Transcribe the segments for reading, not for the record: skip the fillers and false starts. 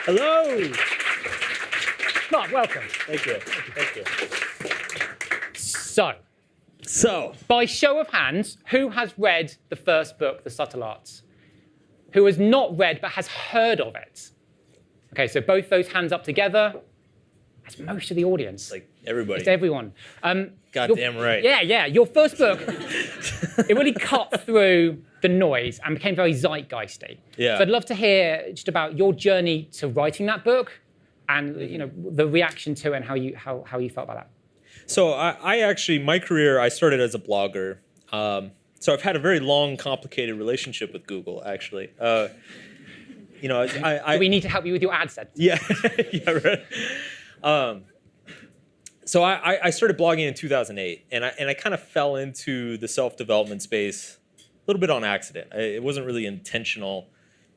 Hello. Mark, welcome. Thank you. Thank you. So, by show of hands, who has read the first book, The Subtle Arts? Who has not read but has heard of it? Okay, so both those hands up together. That's most of the audience. Like everybody. It's everyone. Goddamn right. Yeah. Your first book, it really cut through the noise and became very zeitgeisty. Yeah. So I'd love to hear just about your journey to writing that book and the reaction to it and how you felt about that. So I actually, my career, I started as a blogger. So I've had a very long, complicated relationship with Google, actually. Do we need to help you with your ad set? Yeah, yeah, right. So I started blogging in 2008, and I kind of fell into the self-development space a little bit on accident. It wasn't really intentional,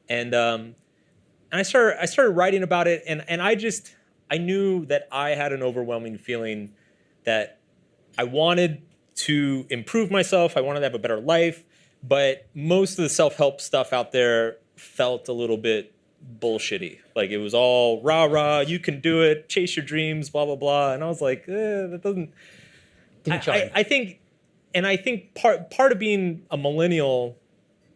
and I started writing about it, and I knew that I had an overwhelming feeling that I wanted to improve myself. I wanted to have a better life, but most of the self-help stuff out there felt a little bit bullshitty. Like it was all rah rah, you can do it, chase your dreams, blah blah blah. And I was like, that doesn't. I think part of being a millennial,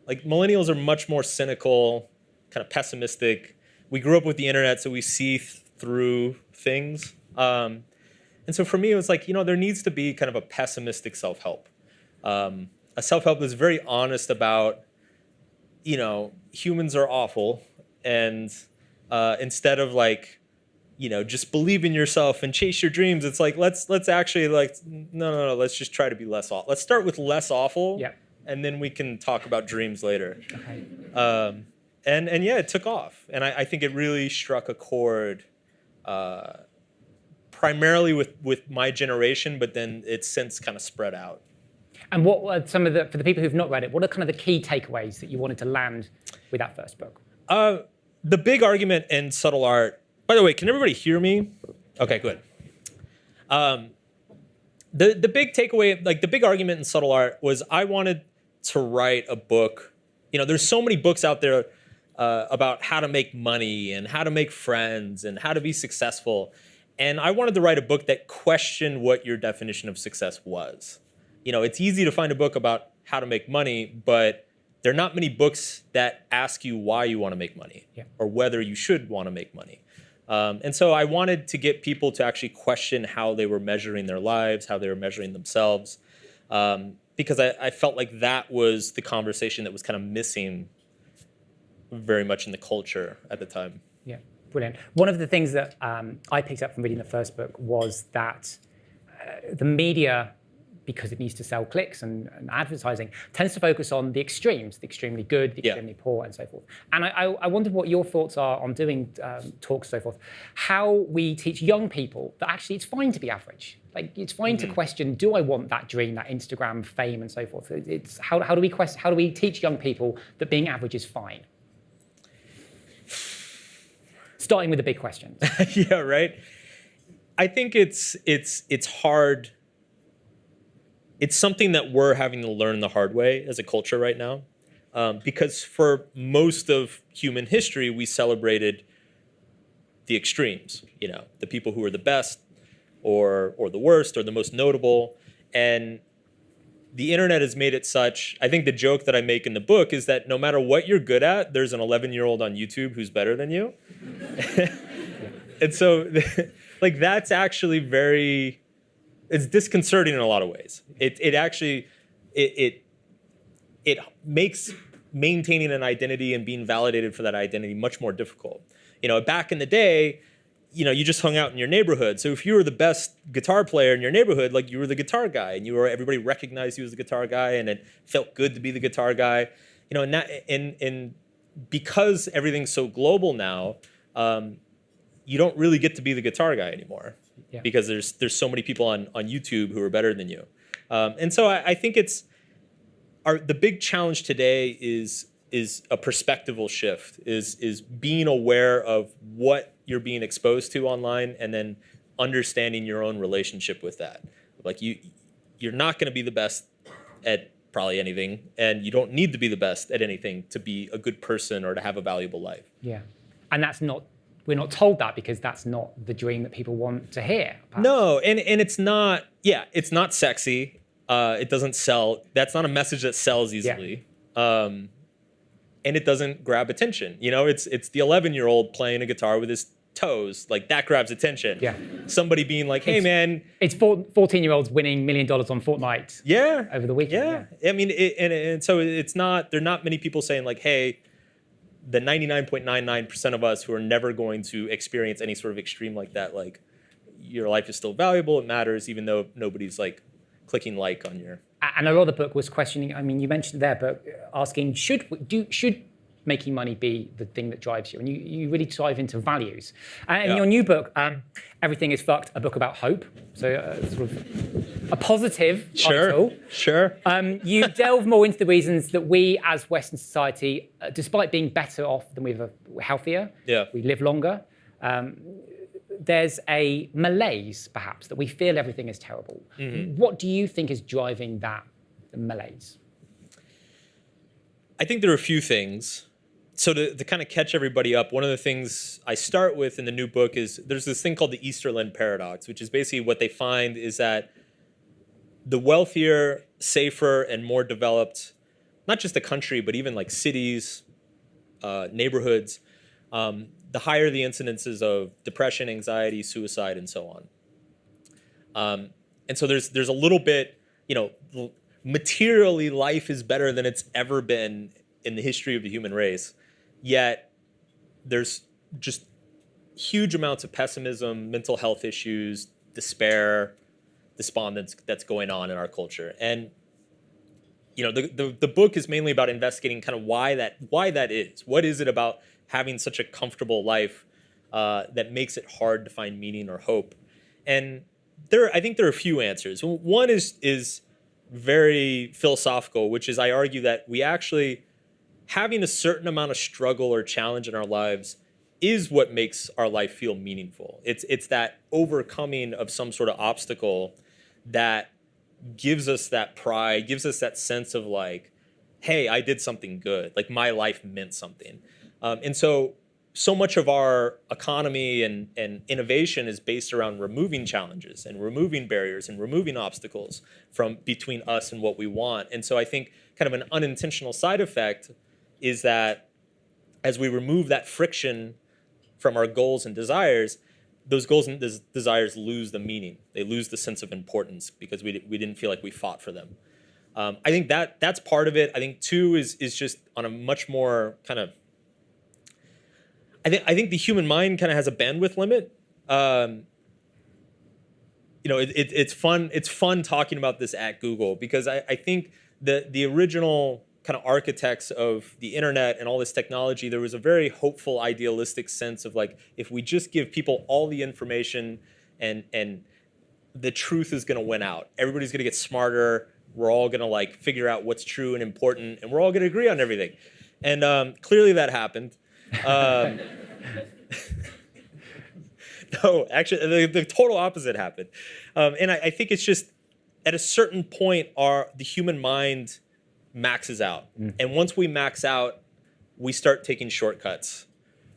like millennials are much more cynical, kind of pessimistic. We grew up with the internet, so we see through things. And so for me, it was like, there needs to be kind of a pessimistic self-help. A self-help that's very honest about, humans are awful. And instead of like, just believe in yourself and chase your dreams, it's like, let's actually like, no, let's just try to be less awful. Let's start with less awful. Yeah. And then we can talk about dreams later. Okay. And yeah, it took off. And I think it really struck a chord primarily with my generation, but then it's since kind of spread out. And what were for the people who've not read it, what are kind of the key takeaways that you wanted to land with that first book? The big argument in Subtle Art, by the way, can everybody hear me? Okay, good. The big takeaway, like the big argument in Subtle Art was I wanted to write a book. There's so many books out there about how to make money and how to make friends and how to be successful. And I wanted to write a book that questioned what your definition of success was. It's easy to find a book about how to make money, but there are not many books that ask you why you want to make money or whether you should want to make money. And so I wanted to get people to actually question how they were measuring their lives, how they were measuring themselves, because I felt like that was the conversation that was kind of missing very much in the culture at the time. Yeah, brilliant. One of the things that I picked up from reading the first book was that the media, because it needs to sell clicks and advertising, tends to focus on the extremes, the extremely good, the extremely poor, and so forth. And I wondered what your thoughts are on doing talks, so forth. How we teach young people that actually it's fine to be average. Like it's fine to question, do I want that dream, that Instagram fame, and so forth? It's how do we teach young people that being average is fine? Starting with the big questions. Yeah, right. I think it's hard. It's something that we're having to learn the hard way as a culture right now, because for most of human history, we celebrated the extremes. The people who were the best, or the worst, or the most notable, and the internet has made it such. I think the joke that I make in the book is that no matter what you're good at, there's an 11-year-old on YouTube who's better than you. And so, like, that's actually it's disconcerting in a lot of ways. It actually makes maintaining an identity and being validated for that identity much more difficult. Back in the day, you just hung out in your neighborhood. So if you were the best guitar player in your neighborhood, like you were the guitar guy, and everybody recognized you as the guitar guy, and it felt good to be the guitar guy. And because everything's so global now, you don't really get to be the guitar guy anymore, because there's so many people on YouTube who are better than you. And so I think the big challenge today is a perspectival shift, is being aware of what you're being exposed to online, and then understanding your own relationship with that. Like you're not going to be the best at probably anything, and you don't need to be the best at anything to be a good person or to have a valuable life. Yeah. And we're not told that because that's not the dream that people want to hear. Perhaps. No, and it's not, it's not sexy. It doesn't sell. That's not a message that sells easily. Yeah. And it doesn't grab attention. You know, it's the 11-year-old playing a guitar with his toes. Like, that grabs attention. Yeah. Somebody being like, hey, man. It's 14-year-olds winning $1 million on Fortnite over the weekend. Yeah. I mean, and so it's not, there are not many people saying like, hey, the 99.99% of us who are never going to experience any sort of extreme like that, like, your life is still valuable, it matters, even though nobody's like clicking like on your... And a lot of the book was questioning, I mean, you mentioned there, but asking, should making money be the thing that drives you? And you really dive into values. And in your new book, Everything is Fucked, a book about hope. So sort of a positive title. Sure. You delve more into the reasons that we as Western society, despite being better off than we're healthier, we live longer, there's a malaise, perhaps, that we feel everything is terrible. Mm-hmm. What do you think is driving that malaise? I think there are a few things. So to kind of catch everybody up, one of the things I start with in the new book is there's this thing called the Easterland paradox, which is basically what they find is that the wealthier, safer, and more developed, not just the country, but even like cities, neighborhoods, the higher the incidences of depression, anxiety, suicide, and so on. And so there's a little bit, you know, materially life is better than it's ever been in the history of the human race. Yet there's just huge amounts of pessimism, mental health issues, despair, despondence that's going on in our culture. And you know, the book is mainly about investigating kind of why that is. What is it about having such a comfortable life that makes it hard to find meaning or hope? And I think there are a few answers. One is very philosophical, which is I argue that we actually, having a certain amount of struggle or challenge in our lives is what makes our life feel meaningful. It's that overcoming of some sort of obstacle that gives us that pride, gives us that sense of like, hey, I did something good. Like, my life meant something. And so much of our economy and innovation is based around removing challenges and removing barriers and removing obstacles from between us and what we want. And so I think kind of an unintentional side effect is that as we remove that friction from our goals and desires, those goals and desires lose the meaning. They lose the sense of importance because we didn't feel like we fought for them. I think that's part of it. I think two is just on a much more kind of, I think the human mind kind of has a bandwidth limit. You know, it's fun talking about this at Google because I think the original kind of architects of the internet and all this technology, there was a very hopeful, idealistic sense of like, if we just give people all the information and the truth is going to win out. Everybody's going to get smarter. We're all going to like figure out what's true and important, and we're all going to agree on everything. And clearly that happened. No, actually, the total opposite happened. And I think it's just at a certain point, the human mind maxes out. And once we max out, we start taking shortcuts.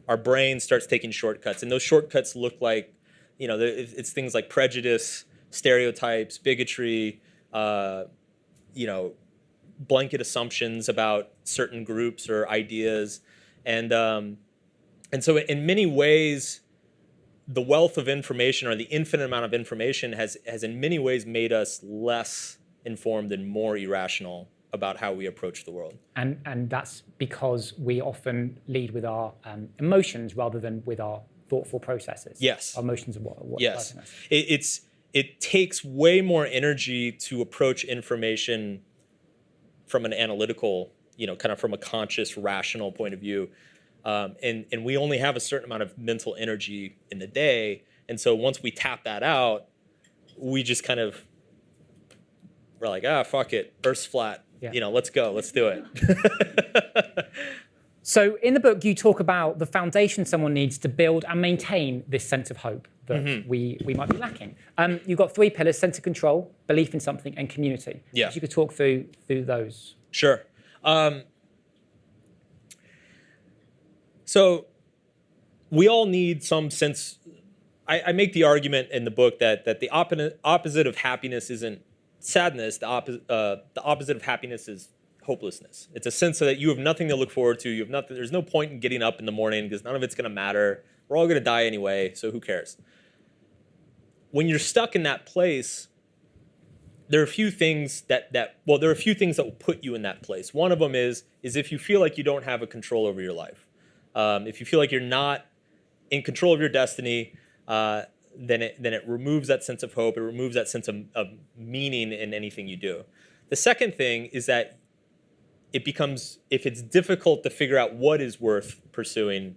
Our brain starts taking shortcuts. And those shortcuts look like, you know, it's things like prejudice, stereotypes, bigotry, you know, blanket assumptions about certain groups or ideas. And so in many ways, the wealth of information or the infinite amount of information has in many ways made us less informed and more irrational about how we approach the world. And that's because we often lead with our emotions rather than with our thoughtful processes. Yes. Our emotions are what yes. It takes way more energy to approach information from an analytical, you know, kind of from a conscious, rational point of view. And we only have a certain amount of mental energy in the day. And so once we tap that out, we just kind of, we're like, fuck it, Earth's flat. Yeah. You know, let's go, let's do it. So in the book, you talk about the foundation someone needs to build and maintain this sense of hope that we might be lacking. You've got 3 pillars: sense of control, belief in something, and community. Yeah. If you could talk through those. Sure. So we all need some sense. I make the argument in the book that the opposite of happiness isn't sadness. The opposite of happiness is hopelessness. It's a sense that you have nothing to look forward to. You have nothing. There's no point in getting up in the morning because none of it's going to matter. We're all going to die anyway, so who cares? When you're stuck in that place, there are a few things that will put you in that place. One of them is if you feel like you don't have a control over your life. If you feel like you're not in control of your destiny, then it removes that sense of hope. It removes that sense of meaning in anything you do. The second thing is that it becomes, if it's difficult to figure out what is worth pursuing,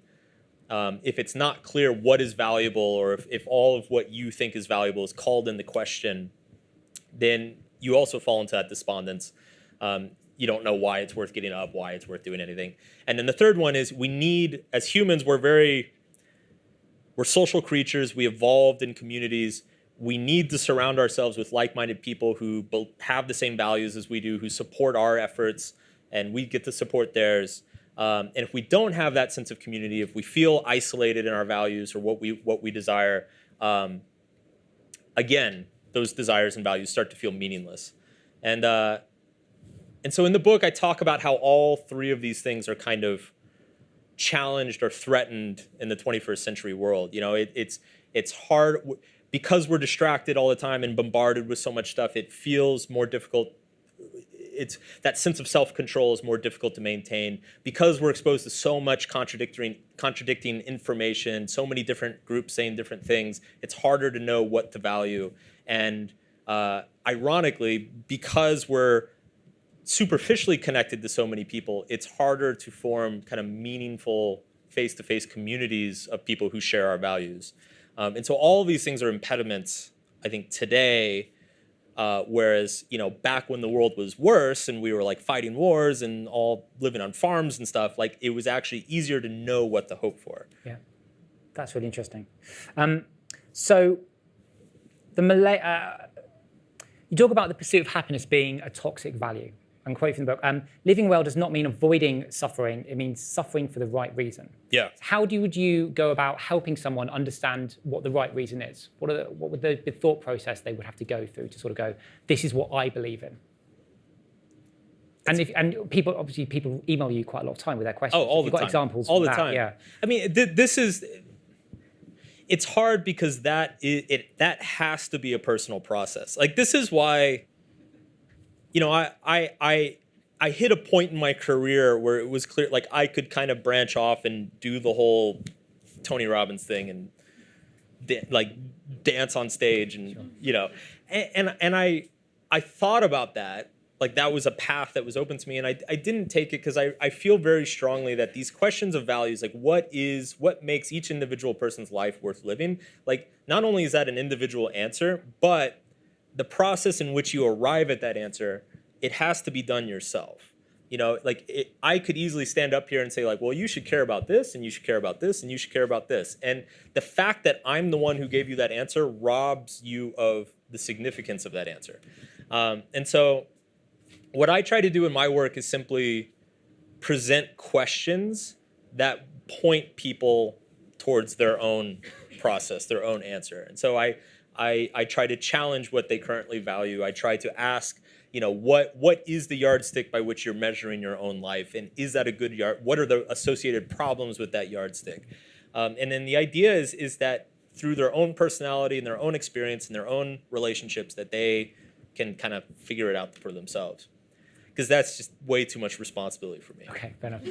if it's not clear what is valuable, or if all of what you think is valuable is called into question, then you also fall into that despondence. You don't know why it's worth getting up, why it's worth doing anything. And then the third one is we need, as humans, we're social creatures. We evolved in communities. We need to surround ourselves with like-minded people who have the same values as we do, who support our efforts, and we get to support theirs. And if we don't have that sense of community, if we feel isolated in our values or what we desire, again, those desires and values start to feel meaningless. And so in the book, I talk about how all 3 of these things are kind of challenged or threatened in the 21st century world. You know, it's hard because we're distracted all the time and bombarded with so much stuff. It feels more difficult. It's that sense of self-control is more difficult to maintain because we're exposed to so much contradicting information, so many different groups saying different things. It's harder to know what to value. And ironically, because we're superficially connected to so many people, it's harder to form kind of meaningful face-to-face communities of people who share our values. And so all of these things are impediments, I think, today, whereas, you know, back when the world was worse and we were like fighting wars and all living on farms and stuff, like it was actually easier to know what to hope for. Yeah, that's really interesting. So you talk about the pursuit of happiness being a toxic value. I'm quoting from the book, living well does not mean avoiding suffering. It means suffering for the right reason. Yeah. How would you go about helping someone understand what the right reason is? What would the thought process they would have to go through to sort of go, this is what I believe in? And people email you quite a lot of time with their questions. Oh, all the time. You've got examples all of the that, time. Yeah. I mean, it's hard because that has to be a personal process. Like, this is why, you know, I hit a point in my career where it was clear, like, I could kind of branch off and do the whole Tony Robbins thing and dance on stage and, sure. You know, and I thought about that. Like, that was a path that was open to me, and I didn't take it because I feel very strongly that these questions of values, like what makes each individual person's life worth living, like, not only is that an individual answer, but the process in which you arrive at that answer, it has to be done yourself. You know, like, I could easily stand up here and say, like, well, you should care about this, and you should care about this, and you should care about this. And the fact that I'm the one who gave you that answer robs you of the significance of that answer. And so what I try to do in my work is simply present questions that point people towards their own process, their own answer. And so I try to challenge what they currently value. I try to ask, you know, what is the yardstick by which you're measuring your own life? And is that a good what are the associated problems with that yardstick? And then the idea is that through their own personality and their own experience and their own relationships, that they can kind of figure it out for themselves. Because that's just way too much responsibility for me. Okay, fair enough.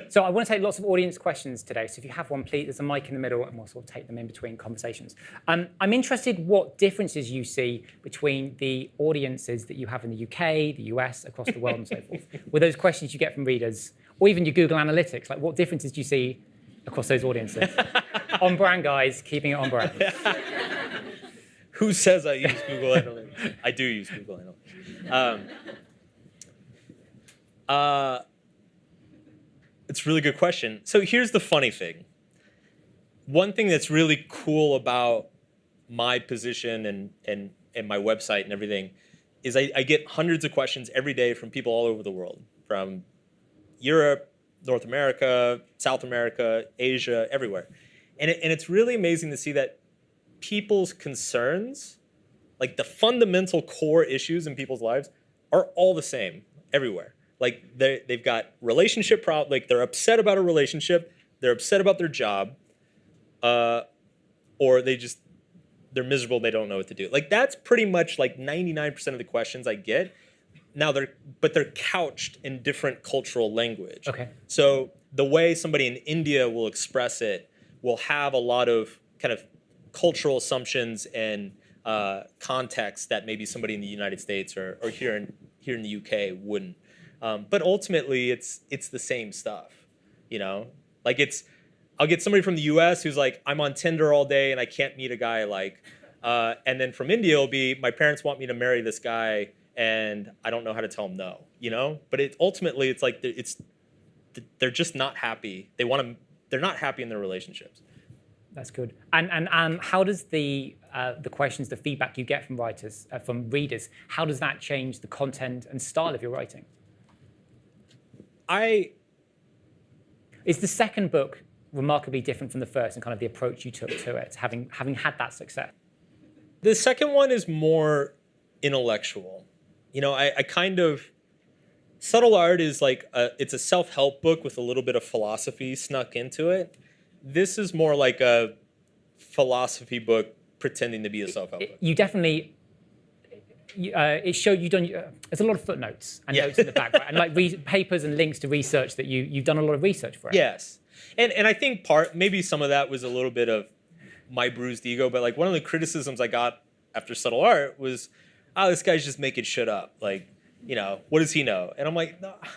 So I want to take lots of audience questions today. So if you have one, please, there's a mic in the middle, and we'll sort of take them in between conversations. I'm interested what differences you see between the audiences that you have in the UK, the US, across the world, and so forth. With those questions you get from readers, or even your Google Analytics, like what differences do you see across those audiences? On brand, guys, keeping it on brand. Who says I use Google Analytics? I do use Google Analytics. It's a really good question. So here's the funny thing. One thing that's really cool about my position and my website and everything is I get hundreds of questions every day from people all over the world, from Europe, North America, South America, Asia, everywhere. And it's really amazing to see that people's concerns, like the fundamental core issues in people's lives, are all the same everywhere. Like they've got relationship problems, like they're upset about a relationship, they're upset about their job, or they're miserable, they don't know what to do. Like that's pretty much like 99% of the questions I get. Now they're couched in different cultural language. Okay. So the way somebody in India will express it will have a lot of kind of cultural assumptions and context that maybe somebody in the United States or here in the UK wouldn't. But ultimately, it's the same stuff, you know. Like I'll get somebody from the U.S. who's like, I'm on Tinder all day and I can't meet a guy like, and then from India it'll be, my parents want me to marry this guy and I don't know how to tell them no, you know. But ultimately it's like they're just not happy. They're not happy in their relationships. That's good. And how does the questions, the feedback you get from writers, from readers, how does that change the content and style of your writing? Is the second book remarkably different from the first in kind of the approach you took to it, having had that success? The second one is more intellectual. You know, I kind of, Subtle Art is like, it's a self-help book with a little bit of philosophy snuck into it. This is more like a philosophy book pretending to be a self-help book. You definitely, it showed you done, there's a lot of footnotes and notes in the back, right? And like papers and links to research that you've done a lot of research for it. Yes. And I think maybe some of that was a little bit of my bruised ego, but like one of the criticisms I got after Subtle Art was, this guy's just making shit up. Like, you know, what does he know? And I'm like, no, I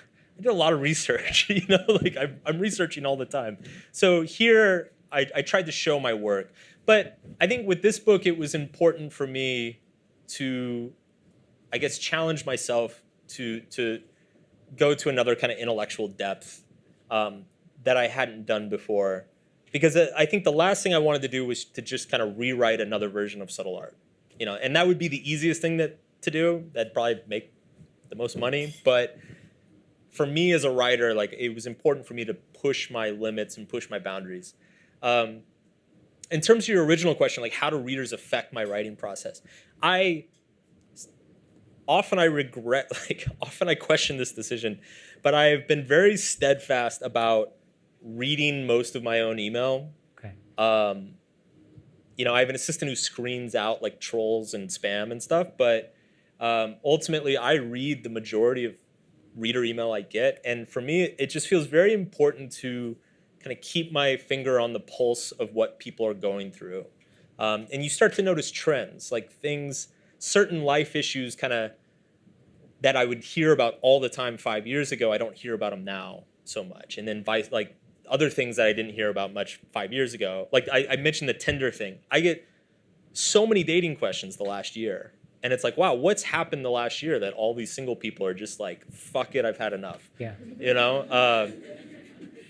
did a lot of research, you know, like I'm researching all the time. So here I tried to show my work. But I think with this book, it was important for me to, I guess, challenge myself to go to another kind of intellectual depth that I hadn't done before. Because I think the last thing I wanted to do was to just kind of rewrite another version of Subtle Art. You know, and that would be the easiest thing to do. That'd probably make the most money. But for me as a writer, like it was important for me to push my limits and push my boundaries. In terms of your original question, like how do readers affect my writing process? Often I question this decision, but I've been very steadfast about reading most of my own email. Okay. You know, I have an assistant who screens out like trolls and spam and stuff, but ultimately I read the majority of reader email I get. And for me, it just feels very important to kind of keep my finger on the pulse of what people are going through. And you start to notice trends, like certain life issues kind of that I would hear about all the time 5 years ago, I don't hear about them now so much. And then like other things that I didn't hear about much 5 years ago. Like I mentioned the Tinder thing. I get so many dating questions the last year. And it's like, wow, what's happened the last year that all these single people are just like, fuck it, I've had enough. Yeah. You know?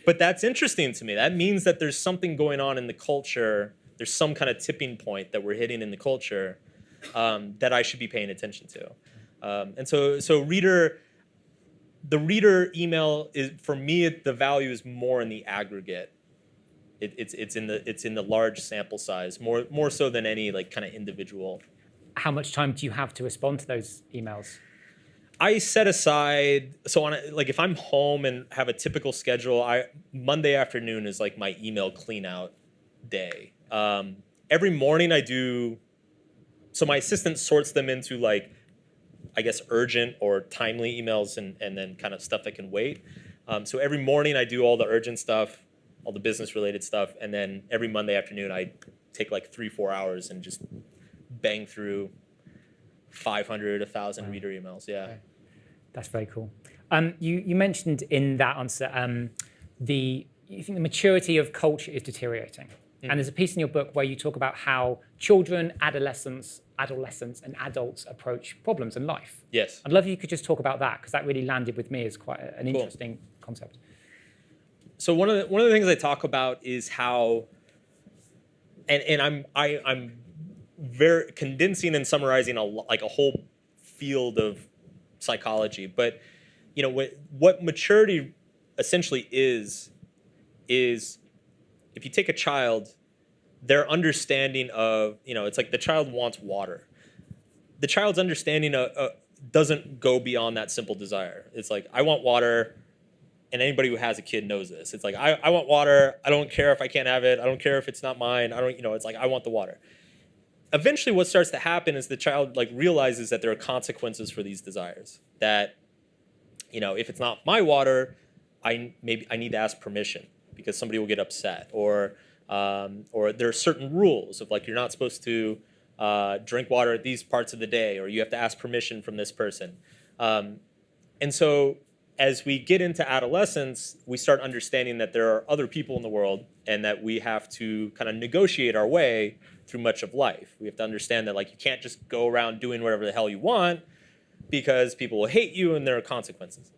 But that's interesting to me. That means that there's something going on in the culture. There's some kind of tipping point that we're hitting in the culture that I should be paying attention to. And so the reader email is, for me, the value is more in the aggregate. It's in the large sample size, more so than any like kind of individual. How much time do you have to respond to those emails? I set aside, so like if I'm home and have a typical schedule, Monday afternoon is like my email clean out day. Every morning I do, so my assistant sorts them into like, I guess, urgent or timely emails and then kind of stuff that can wait. So every morning I do all the urgent stuff, all the business related stuff. And then every Monday afternoon I take like 3-4 hours and just bang through 500, 1,000 reader emails. Yeah. Okay. That's very cool. You mentioned in that answer you think the maturity of culture is deteriorating. And there's a piece in your book where you talk about how children, adolescents, and adults approach problems in life. Yes. I'd love if you could just talk about that, because that really landed with me as quite an interesting concept. So one of the things I talk about is how, and I'm very condensing and summarizing like a whole field of psychology, but what maturity essentially is if you take a child, their understanding of, it's like the child wants water. The child's understanding doesn't go beyond that simple desire. It's like, I want water, and anybody who has a kid knows this. It's like, I want water. I don't care if I can't have it. I don't care if it's not mine. It's like, I want the water. Eventually what starts to happen is the child like realizes that there are consequences for these desires. That, if it's not my water, I need to ask permission because somebody will get upset, or there are certain rules of like, you're not supposed to drink water at these parts of the day, or you have to ask permission from this person. And so as we get into adolescence, we start understanding that there are other people in the world and that we have to kind of negotiate our way through much of life. We have to understand that like, you can't just go around doing whatever the hell you want because people will hate you and there are consequences.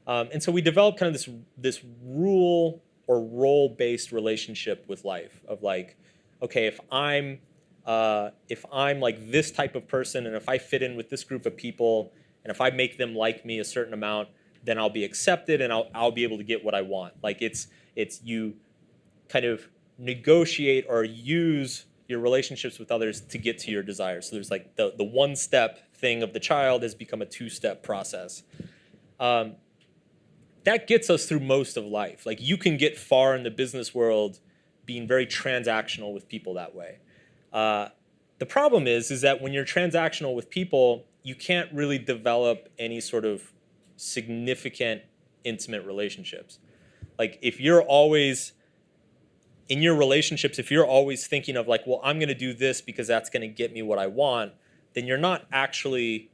And so we develop kind of this rule or role-based relationship with life of like, okay, if I'm like this type of person, and if I fit in with this group of people, and if I make them like me a certain amount, then I'll be accepted and I'll be able to get what I want. Like it's you kind of negotiate or use your relationships with others to get to your desires. So there's like the one-step thing of the child has become a two-step process. That gets us through most of life. Like you can get far in the business world being very transactional with people that way. The problem is that when you're transactional with people, you can't really develop any sort of significant intimate relationships. Like if you're always in your relationships, if you're always thinking of like, well, I'm going to do this because that's going to get me what I want, then you're not actually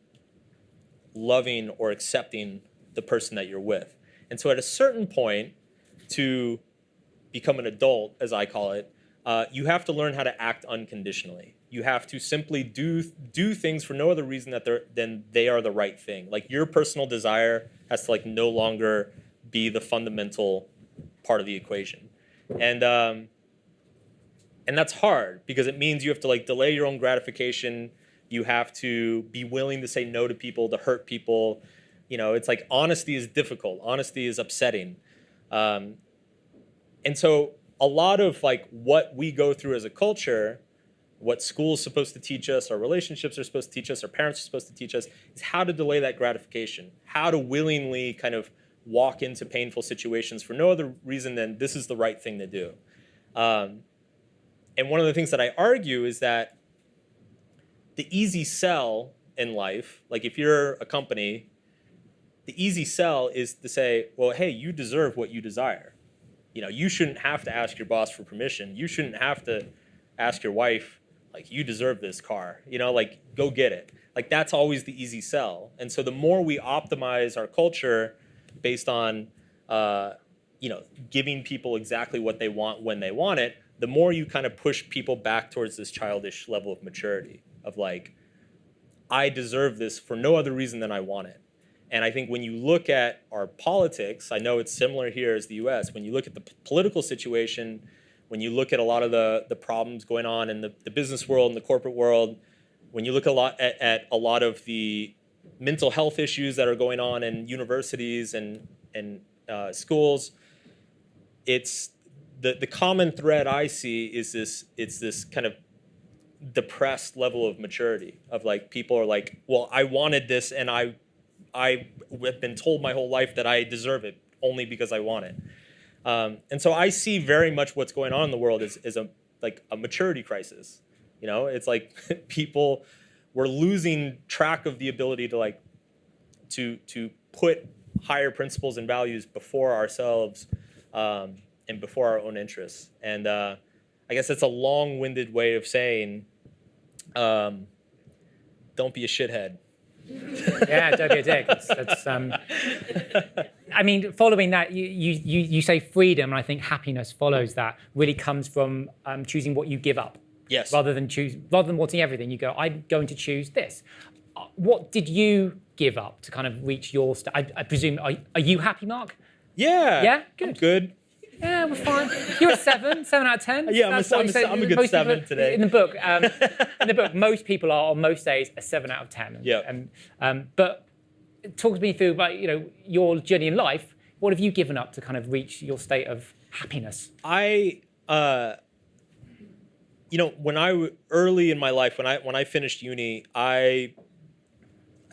loving or accepting the person that you're with. And so at a certain point, to become an adult, as I call it, you have to learn how to act unconditionally. You have to simply do things for no other reason than they are the right thing. Like your personal desire has to like no longer be the fundamental part of the equation. And that's hard because it means you have to like delay your own gratification. You have to be willing to say no to people, to hurt people. It's like honesty is difficult. Honesty is upsetting. And so a lot of like what we go through as a culture, what school's supposed to teach us, our relationships are supposed to teach us, our parents are supposed to teach us, is how to delay that gratification, how to willingly kind of walk into painful situations for no other reason than this is the right thing to do. And one of the things that I argue is that the easy sell in life, like if you're a company, the easy sell is to say, well, hey, you deserve what you desire. You shouldn't have to ask your boss for permission. You shouldn't have to ask your wife, like, you deserve this car. Like, go get it. Like, that's always the easy sell. And so the more we optimize our culture based on, giving people exactly what they want when they want it, the more you kind of push people back towards this childish level of maturity of like, I deserve this for no other reason than I want it. And I think when you look at our politics, I know it's similar here as the US, when you look at the political situation, when you look at a lot of the problems going on in the business world and the corporate world, when you look at a lot of the mental health issues that are going on in universities and schools, it's the common thread I see is this kind of depressed level of maturity of like people are like, well, I wanted this and I have been told my whole life that I deserve it only because I want it. And so I see very much what's going on in the world is a maturity crisis. It's like people, we're losing track of the ability to like to put higher principles and values before ourselves and before our own interests. And I guess that's a long-winded way of saying, don't be a shithead. Yeah, don't be a dick. I mean, following that, you say freedom, and I think happiness follows that. Really comes from choosing what you give up. Yes. Rather than wanting everything, you go, I'm going to choose this. What did you give up to kind of reach your? I presume, are you happy, Mark? Yeah. Yeah. Good. I'm good. Yeah, we're fine. You're a 7 out of 10. Yeah, That's what you say. I'm a good Most 7 people, today. In the book, most people are on most days a 7 out of 10. Yeah. But talk to me through about your journey in life. What have you given up to kind of reach your state of happiness? Early in my life, when I finished uni, I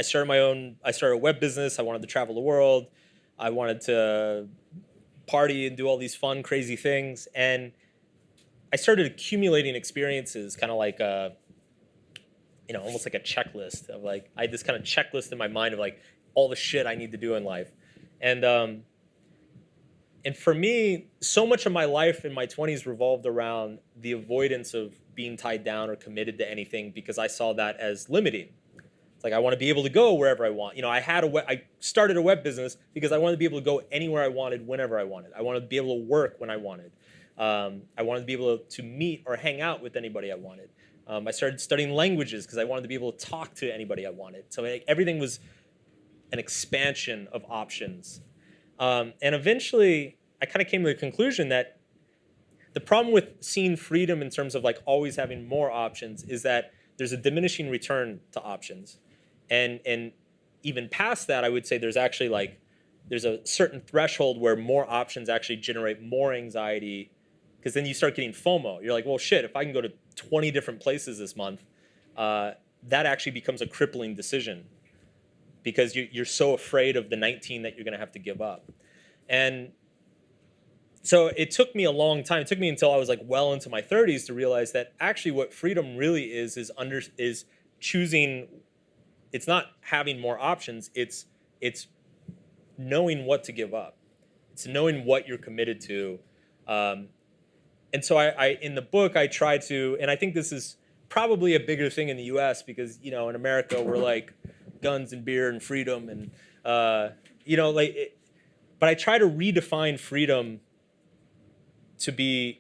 started a web business. I wanted to travel the world. I wanted to party and do all these fun, crazy things. And I started accumulating experiences, kind of like almost like a checklist of like, I had this kind of checklist in my mind of like all the shit I need to do in life. And for me, so much of my life in my 20s revolved around the avoidance of being tied down or committed to anything because I saw that as limiting. It's like I want to be able to go wherever I want. I started a web business because I wanted to be able to go anywhere I wanted, whenever I wanted. I wanted to be able to work when I wanted. I wanted to be able to meet or hang out with anybody I wanted. I started studying languages because I wanted to be able to talk to anybody I wanted. So everything was an expansion of options. And eventually, I kind of came to the conclusion that the problem with seeing freedom in terms of like always having more options is that there's a diminishing return to options. And even past that, I would say there's a certain threshold where more options actually generate more anxiety, because then you start getting FOMO. You're like, well, shit, if I can go to 20 different places this month, that actually becomes a crippling decision because you're so afraid of the 19 that you're going to have to give up. And so it took me a long time. It took me until I was like well into my 30s to realize that actually what freedom really is choosing. It's not having more options. It's knowing what to give up. It's knowing what you're committed to. And so I in the book I try to, and I think this is probably a bigger thing in the U.S. because in America we're like guns and beer and freedom and but I try to redefine freedom to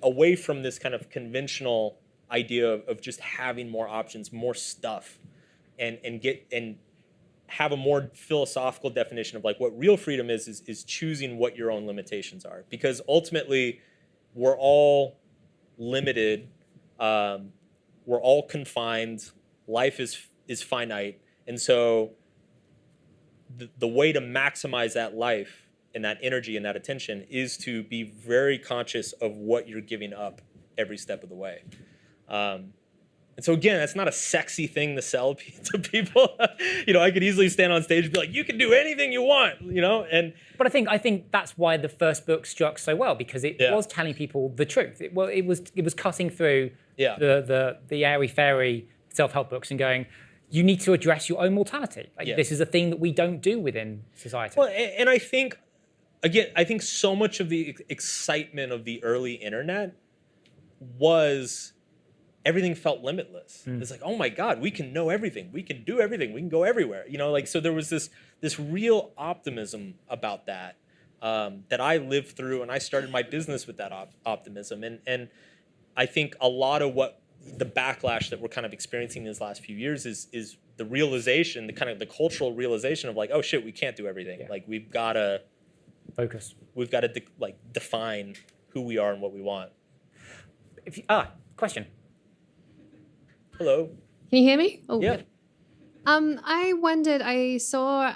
away from this kind of conventional idea of just having more options, more stuff, and have a more philosophical definition of like what real freedom is choosing what your own limitations are, because ultimately we're all limited, we're all confined, life is finite, and so the way to maximize that life and that energy and that attention is to be very conscious of what you're giving up every step of the way. And so again, that's not a sexy thing to sell to people. I could easily stand on stage and be like, you can do anything you want, But I think that's why the first book struck so well, because it was telling people the truth. It was cutting through the airy-fairy self-help books and going, you need to address your own mortality. This is a thing that we don't do within society. Well, and I think, again, so much of the excitement of the early internet was everything felt limitless. It's like, oh my God, we can know everything. We can do everything. We can go everywhere. So there was this real optimism about that that I lived through, and I started my business with that optimism. And I think a lot of what the backlash that we're kind of experiencing in these last few years is the realization, the cultural realization of like, oh shit, we can't do everything. Yeah. Like we've got to focus. We've got to define who we are and what we want. Question. Hello. Can you hear me? Oh, Yeah. good. I wondered, I saw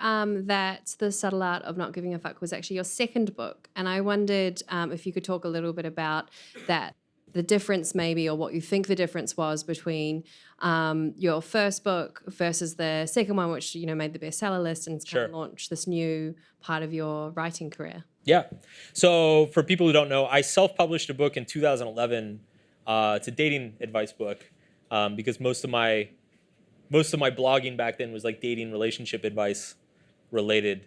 that The Subtle Art of Not Giving a Fuck was actually your second book. And I wondered if you could talk a little bit about that, the difference maybe, or what you think the difference was between your first book versus the second one, which, made the bestseller list and kind of launched this new part of your writing career. Yeah. So for people who don't know, I self-published a book in 2011. It's a dating advice book because most of my blogging back then was like dating, relationship advice related.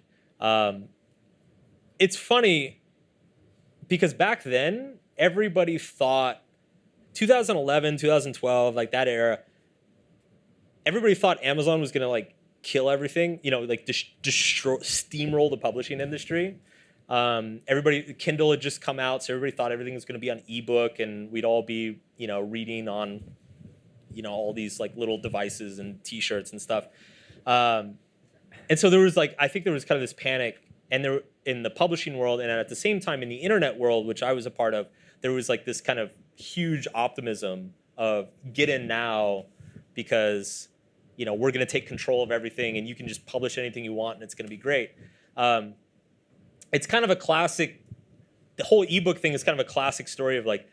It's funny because back then everybody thought 2011, 2012, like that era, everybody thought Amazon was gonna like kill everything, destroy, steamroll the publishing industry. Kindle had just come out, so everybody thought everything was going to be on ebook, and we'd all be, reading on, all these like little devices and T-shirts and stuff. And so there was I think there was kind of this panic And there, in the publishing world, and at the same time in the internet world, which I was a part of, there was like this kind of huge optimism of get in now because, you know, we're going to take control of everything and you can just publish anything you want and it's going to be great. It's kind of a classic, the whole ebook thing is kind of a classic story of like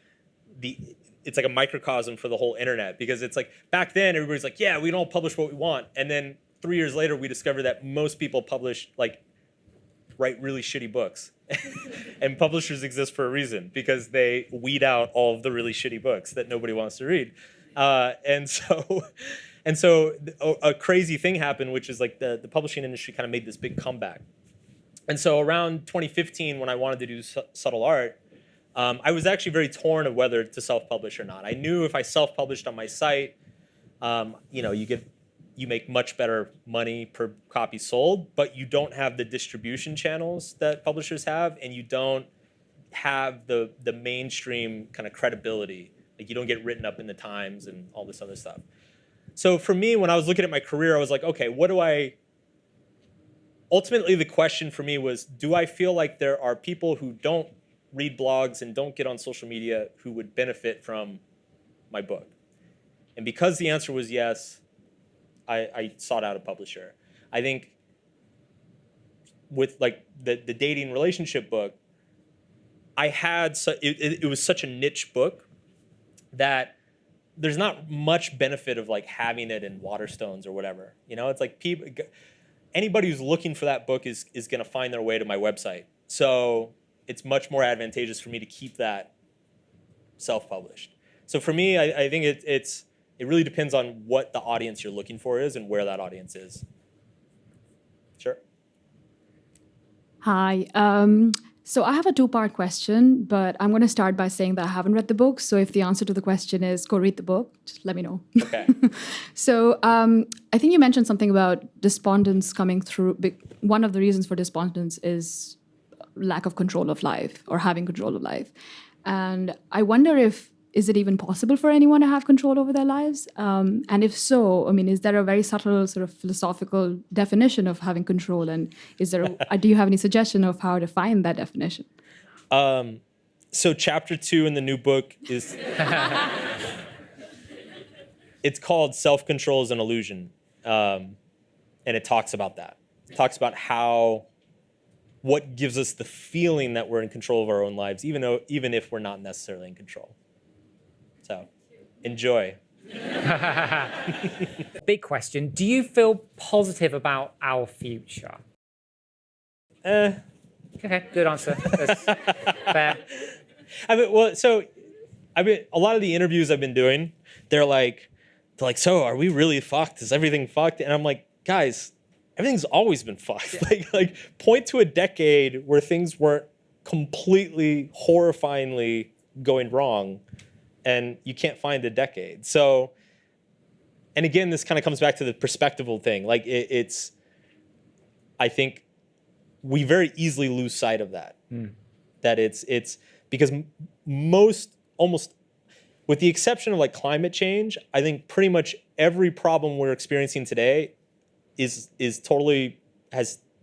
it's like a microcosm for the whole internet, because it's like back then everybody's like, yeah, we don't publish what we want. And then 3 years later, we discovered that most people write really shitty books. And publishers exist for a reason, because they weed out all of the really shitty books that nobody wants to read. And so a crazy thing happened, which is like the publishing industry kind of made this big comeback. And so around 2015, when I wanted to do subtle art, I was actually very torn of whether to self-publish or not. I knew if I self-published on my site, you know, you make much better money per copy sold, but you don't have the distribution channels that publishers have, and you don't have the mainstream kind of credibility. Like you don't get written up in the Times and all this other stuff. So for me, when I was looking at my career, I was like, okay, ultimately the question for me was, do I feel like there are people who don't read blogs and don't get on social media who would benefit from my book? And because the answer was yes, I sought out a publisher. I think with like the dating relationship book, it was such a niche book that there's not much benefit of like having it in Waterstones or whatever. You know, it's like anybody who's looking for that book is going to find their way to my website. So it's much more advantageous for me to keep that self-published. So for me, I think it really depends on what the audience you're looking for is and where that audience is. Sure. Hi. So I have a two-part question, but I'm going to start by saying that I haven't read the book. So if the answer to the question is go read the book, just let me know. Okay. So I think you mentioned something about despondence coming through. One of the reasons for despondence is lack of control of life or having control of life. And I wonder is it even possible for anyone to have control over their lives? And if so, I mean, is there a very subtle sort of philosophical definition of having control? And do you have any suggestion of how to find that definition? So chapter 2 in the new book is, it's called Self-Control is an Illusion. And it talks about that. It talks about what gives us the feeling that we're in control of our own lives, even if we're not necessarily in control. So, enjoy. Big question. Do you feel positive about our future? Okay, good answer. That's fair. A lot of the interviews I've been doing, they're like, so are we really fucked? Is everything fucked? And I'm like, guys, everything's always been fucked. Yeah. Like point to a decade where things weren't completely horrifyingly going wrong, and you can't find a decade. So, and again, this kind of comes back to the perspectival thing. Like I think we very easily lose sight of that. That it's because almost with the exception of like climate change, I think pretty much every problem we're experiencing today has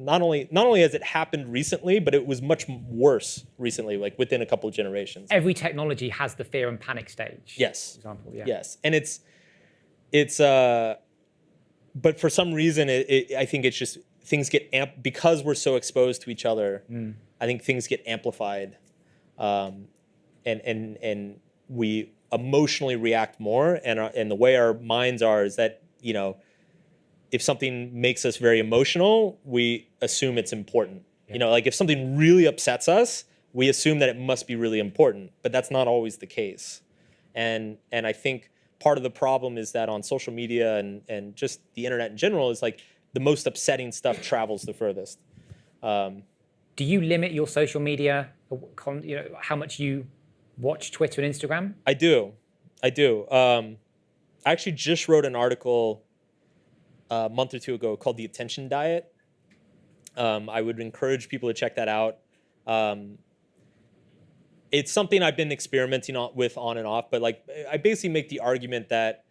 not only has it happened recently, but it was much worse recently, like within a couple of generations. Every technology has the fear and panic stage. Yes. For example, yeah. Yes, and but for some reason, I think it's just things get because we're so exposed to each other. I think things get amplified, and we emotionally react more. And the way our minds are is that, you know, if something makes us very emotional, we assume it's important. Yeah. You know, like if something really upsets us, we assume that it must be really important, but that's not always the case. And I think part of the problem is that on social media and just the internet in general is like the most upsetting stuff travels the furthest. Do you limit your social media, you know, how much you watch Twitter and Instagram? I do. I actually just wrote an article a month or two ago called The Attention Diet. I would encourage people to check that out. It's something I've been experimenting with on and off, but like I basically make the argument that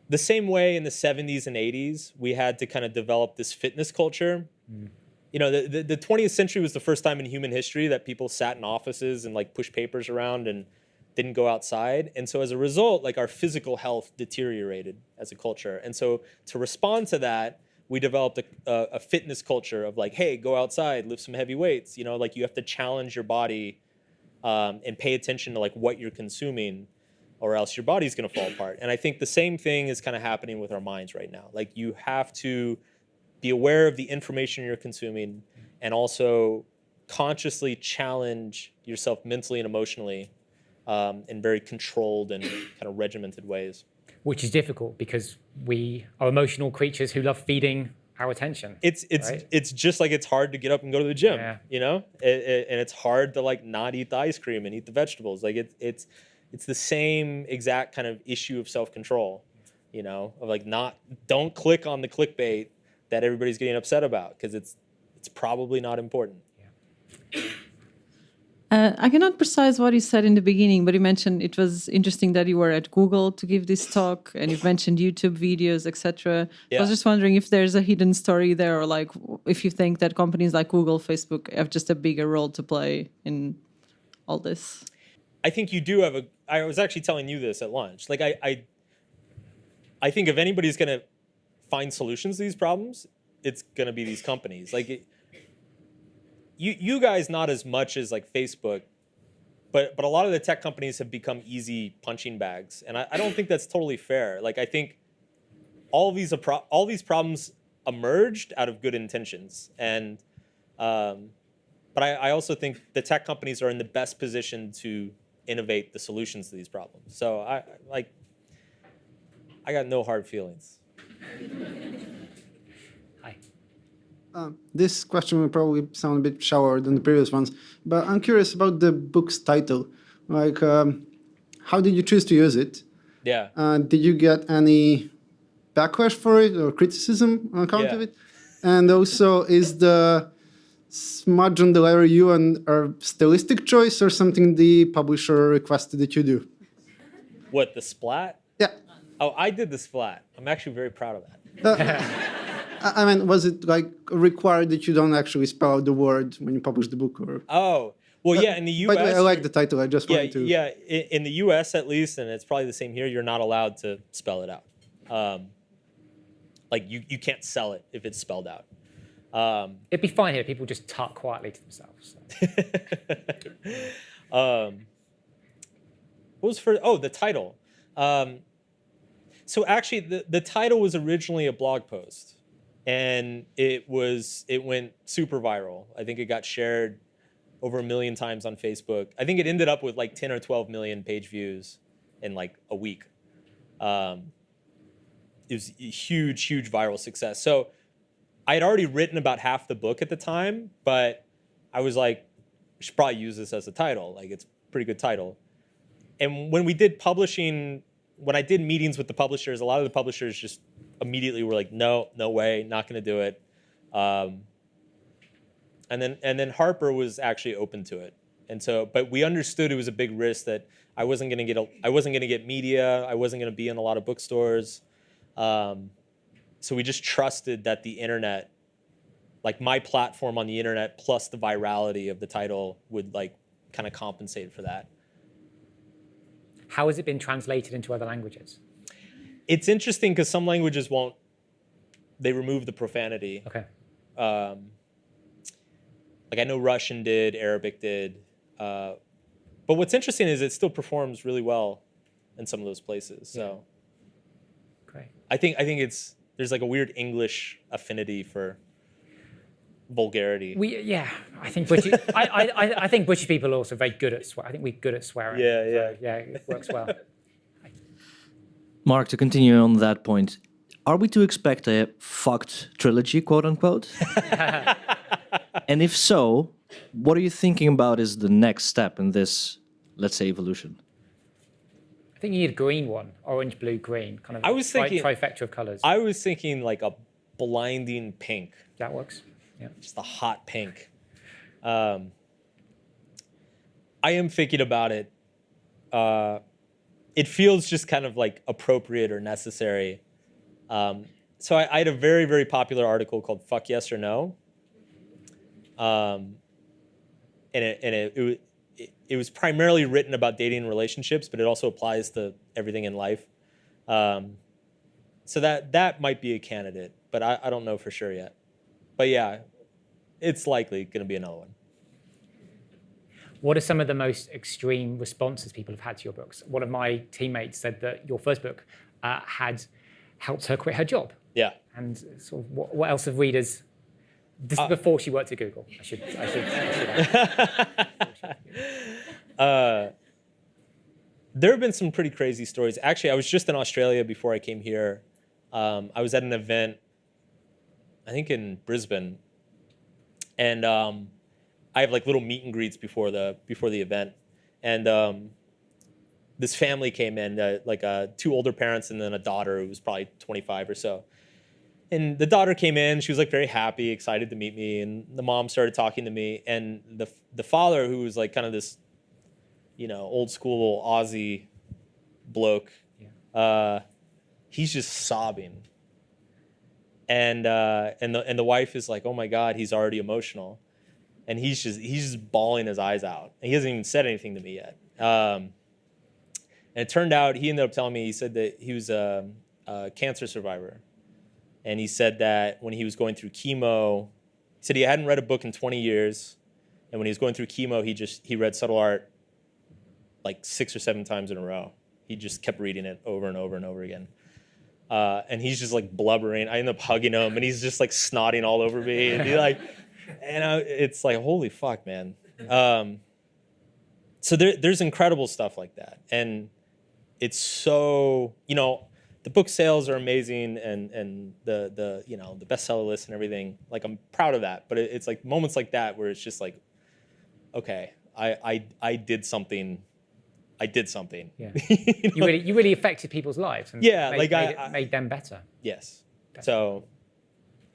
the same way in the 70s and 80s, we had to kind of develop this fitness culture. you know, the 20th century was the first time in human history that people sat in offices and like pushed papers around and didn't go outside. And so as a result, like our physical health deteriorated as a culture. And so to respond to that, we developed a fitness culture of like, hey, go outside, lift some heavy weights. You know, like you have to challenge your body and pay attention to like what you're consuming, or else your body's gonna fall apart. And I think the same thing is kind of happening with our minds right now. Like you have to be aware of the information you're consuming and also consciously challenge yourself mentally and emotionally in very controlled and kind of regimented ways. Which is difficult because we are emotional creatures who love feeding our attention. It's just like it's hard to get up and go to the gym, you know, and it's hard to like not eat the ice cream and eat the vegetables. Like it's the same exact kind of issue of self-control, you know, of like don't click on the clickbait that everybody's getting upset about because it's probably not important. I cannot precise what you said in the beginning, but you mentioned it was interesting that you were at Google to give this talk, and you've mentioned YouTube videos, etc. I was just wondering if there's a hidden story there, or like if you think that companies like Google, Facebook have just a bigger role to play in all this. I think you do have I was actually telling you this at lunch. Like I think if anybody's going to find solutions to these problems, it's going to be these companies. Like you guys not as much as like Facebook, but a lot of the tech companies have become easy punching bags, and I don't think that's totally fair. Like I think all these problems emerged out of good intentions, and but I also think the tech companies are in the best position to innovate the solutions to these problems. So I got no hard feelings. Hi. This question will probably sound a bit shallower than the previous ones, but I'm curious about the book's title. Like, how did you choose to use it? Yeah. Did you get any backlash for it or criticism on account of it? And also, is the smudge on the letter U a stylistic choice or something the publisher requested that you do? What, the splat? Yeah. Oh, I did the splat. I'm actually very proud of that. I mean, was it like required that you don't actually spell out the word when you publish the book? Or? Oh, well, yeah, in the U.S. By the way, I like the title. I just wanted to. Yeah, in the U.S. at least, and it's probably the same here, you're not allowed to spell it out. Like, you can't sell it if it's spelled out. It'd be fine here. People just talk quietly to themselves. So. What was the title. So actually, the title was originally a blog post. And it went super viral. I think it got shared over 1 million times on Facebook. I think it ended up with like 10 or 12 million page views in like a week. It was a huge, huge viral success. So I had already written about half the book at the time, but I was like, I should probably use this as a title. Like it's a pretty good title. And when we did publishing, when I did meetings with the publishers, a lot of the publishers just immediately were like, no way, not going to do it. And then Harper was actually open to it. And so, but we understood it was a big risk that I wasn't going to get media. I wasn't going to be in a lot of bookstores. So we just trusted that the internet, like my platform on the internet plus the virality of the title would like kind of compensate for that. How has it been translated into other languages? It's interesting because some languages won't. They remove the profanity. Okay. Like I know Russian did, Arabic did, but what's interesting is it still performs really well in some of those places. So, great. I think there's like a weird English affinity for vulgarity. I think British. I think British people are also very good at swearing. I think we're good at swearing. Yeah, it works well. Mark, to continue on that point, are we to expect a fucked trilogy, quote unquote? And if so, what are you thinking about is the next step in this, let's say, evolution? I think you need a green one, orange, blue, green, kind of I was thinking trifecta of colors. I was thinking like a blinding pink. That works. Yeah. Just a hot pink. I am thinking about it. It feels just kind of like appropriate or necessary. So I had a very, very popular article called Fuck Yes or No. It was primarily written about dating and relationships, but it also applies to everything in life. So that might be a candidate, but I don't know for sure yet. But yeah, it's likely going to be another one. What are some of the most extreme responses people have had to your books? One of my teammates said that your first book had helped her quit her job. Yeah. And sort of what else have readers? This is before she worked at Google. I should There have been some pretty crazy stories. Actually, I was just in Australia before I came here. I was at an event, I think in Brisbane, and I have like little meet and greets before the event, and this family came in, two older parents and then a daughter who was probably 25 or so. And the daughter came in, she was like very happy, excited to meet me, and the mom started talking to me, and the father, who was like kind of this, old school Aussie bloke, he's just sobbing, and the wife is like, oh my God, he's already emotional, and he's just bawling his eyes out, and he hasn't even said anything to me yet. And it turned out he ended up telling me, he said that he was a cancer survivor. And he said that when he was going through chemo, he said he hadn't read a book in 20 years. And when he was going through chemo, he read Subtle Art like 6 or 7 times in a row. He just kept reading it over and over and over again. And he's just like blubbering. I end up hugging him, and he's just like snotting all over me. And it's like, holy fuck, man. So there's incredible stuff like that. And it's so, the book sales are amazing, and the bestseller list and everything. Like, I'm proud of that, but it's like moments like that where it's just like, okay, I did something. I did something. Yeah. you really affected people's lives. And made them better. Yes. So,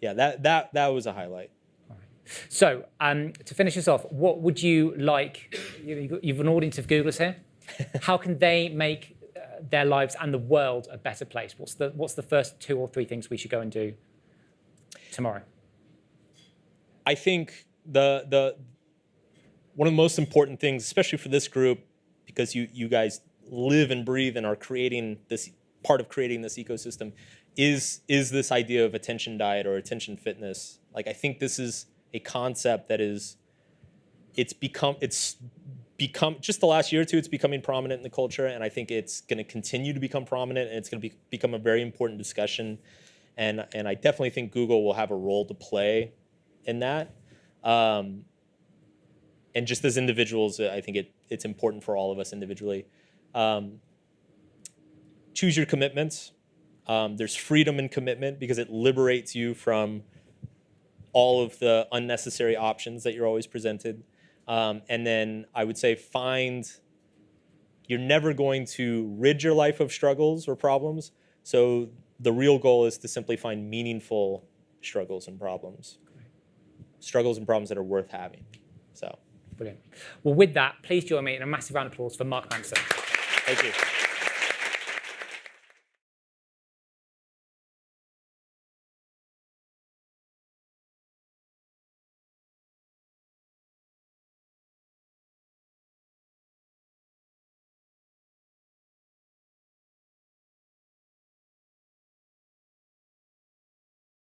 yeah, that was a highlight. All right. So to finish us off, what would you like? You've an audience of Googlers here. How can they make their lives and the world a better place? What's the first 2 or 3 things we should go and do tomorrow? I think the one of the most important things, especially for this group, because you guys live and breathe and are creating this part of creating this ecosystem, is this idea of attention diet or attention fitness. Like, I think this is a concept that it's become just the last year or two, it's becoming prominent in the culture, and I think it's going to continue to become prominent, and it's going to become a very important discussion, and I definitely think Google will have a role to play in that. And just as individuals, I think it's important for all of us individually. Choose your commitments. There's freedom in commitment because it liberates you from all of the unnecessary options that you're always presented. And then I would say you're never going to rid your life of struggles or problems. So the real goal is to simply find meaningful struggles and problems. Struggles and problems that are worth having. So. Brilliant. Well, with that, please join me in a massive round of applause for Mark Manson. Thank you.